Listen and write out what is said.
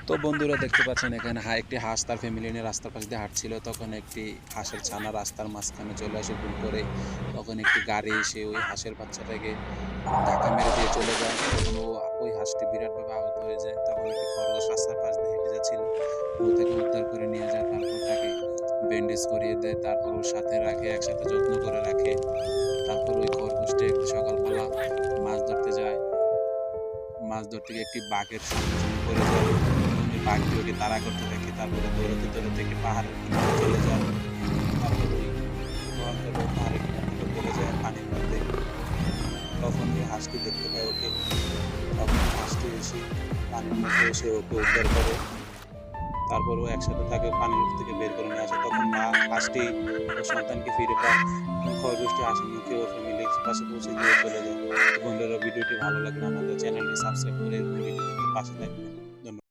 তো বন্ধুরা দেখতে পাচ্ছেন এখানে একটি হাঁস তার ফ্যামিলি নিয়ে রাস্তার পাশ দিয়ে হাঁটছিল। তখন একটি হাঁসের ছানা রাস্তার মাঝখানে চলে আসে ভুল করে। তখন একটি গাড়ি এসে ওই হাঁসের বাচ্চাটাকে ধাক্কা মেরে দিয়ে চলে যায়। তখন ওই হাঁসটি বিরাটভাবে আহত হয়ে যায়। তখন একটি খরগোশ রাস্তার পাশ দিয়ে হেঁটে যাচ্ছিল। ও তাকে উদ্ধার করে নিয়ে যায়। তারপর তাকে ব্যান্ডেজ করিয়ে দেয়। তারপর ওর সাথে রাখে, একসাথে যত্ন করে রাখে। তারপর ওই খরগোশটি একটি সকালবেলা মাছ ধরতে যায়। মাছ ধরতে গিয়ে একটি বাঘের সামনাসামনি পড়ে যায় এবং ওই বাঘটি ওকে তাড়া করতে থাকে। তারপরে দৌড়াতে দৌড়াতে একটি পাহাড়ের কিনারে চলে যায়। তারপর ওই ভয়ঙ্কর ওই পাহাড়ের কিনার থেকে পড়ে যায় পানির মধ্যে। তখন ওই হাঁসটি দেখতে পায় ওকে। তখন হাঁসটি এসে পানির মধ্যে এসে ওকে উদ্ধার করে। তারপর ও একসাথে তাকে পানির থেকে বের করে নিয়ে আসে। তখন মা হাঁসটি ওর সন্তানকে ফিরে পায় এবং খরগোশটি হাসি মুখে ওর ফ্যামিলির পাশে পৌঁছে দিয়ে চলে যায়। তো বন্ধুরা, ভিডিওটি ভালো লাগলে আমাদের চ্যানেলটি সাবস্ক্রাইব করে এরকম ভিডিও দেখতে পাশে থাকবেন। ধন্যবাদ।